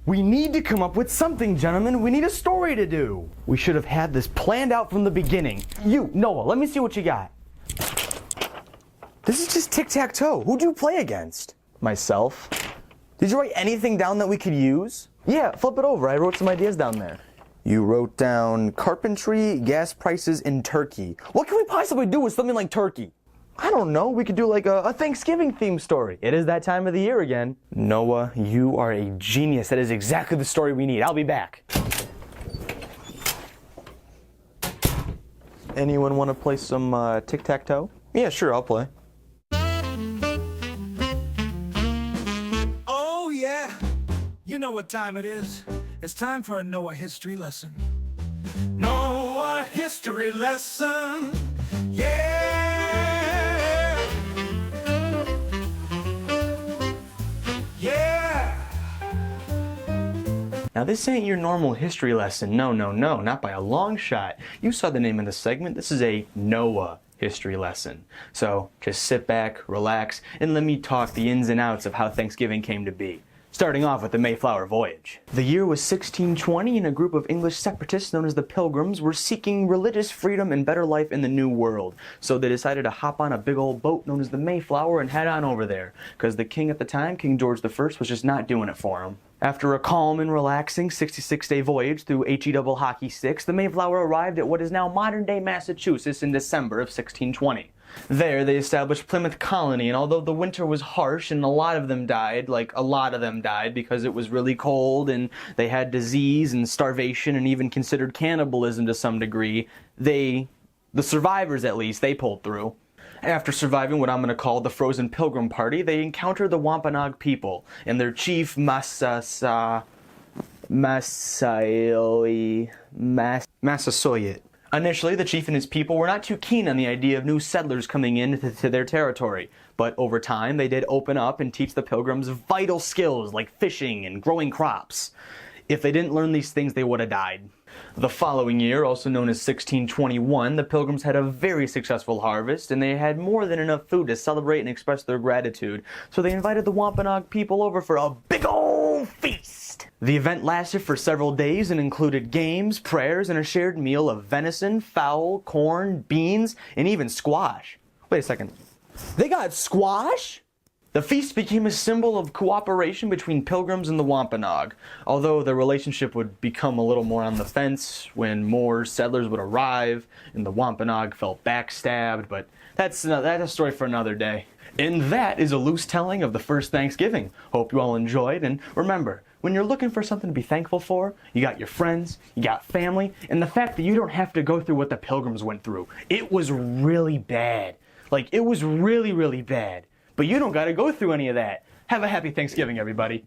We need to come up with something, gentlemen. We need a story to do. We should have had this planned out from the beginning. You, Noah, let me see what you got. This is just tic-tac-toe. Who'd you play against? Myself. Did you write anything down that we could use? Yeah, flip it over. I wrote some ideas down there. You wrote down carpentry, gas prices, and turkey. What can we possibly do with something like turkey? I don't know. We could do like a Thanksgiving themed story. It is that time of the year again. Noah, you are a genius. That is exactly the story we need. I'll be back. Anyone want to play some tic-tac-toe? Yeah, sure, I'll play. Oh, yeah. You know what time it is. It's time for a Noah history lesson. Noah history lesson. Yeah. Yeah. Now this ain't your normal history lesson. No, not by a long shot. You saw the name of the segment. This is a Noah history lesson. So just sit back, relax, and let me talk the ins and outs of how Thanksgiving came to be. Starting off with the Mayflower Voyage. The year was 1620 and a group of English separatists known as the Pilgrims were seeking religious freedom and better life in the New World. So they decided to hop on a big old boat known as the Mayflower and head on over there, because the king at the time, King George I, was just not doing it for him. After a calm and relaxing 66-day voyage through HE double hockey sticks, the Mayflower arrived at what is now modern-day Massachusetts in December of 1620. There, they established Plymouth Colony, and although the winter was harsh and a lot of them died because it was really cold and they had disease and starvation and even considered cannibalism to some degree, the survivors at least, they pulled through. After surviving what I'm going to call the Frozen Pilgrim Party, they encountered the Wampanoag people and their chief Massasoit. Initially, the chief and his people were not too keen on the idea of new settlers coming into their territory, but over time they did open up and teach the Pilgrims vital skills like fishing and growing crops. If they didn't learn these things, they would have died. The following year, also known as 1621, the Pilgrims had a very successful harvest, and they had more than enough food to celebrate and express their gratitude, so they invited the Wampanoag people over for a big old feast. The event lasted for several days and included games, prayers, and a shared meal of venison, fowl, corn, beans, and even squash. Wait a second. They got squash? The feast became a symbol of cooperation between Pilgrims and the Wampanoag, although the relationship would become a little more on the fence when more settlers would arrive and the Wampanoag felt backstabbed, but that's a story for another day. And that is a loose telling of the first Thanksgiving. Hope you all enjoyed, and remember, when you're looking for something to be thankful for, you got your friends, you got family, and the fact that you don't have to go through what the Pilgrims went through. It was really bad. Like, it was really, really bad. But you don't got to go through any of that. Have a happy Thanksgiving, everybody.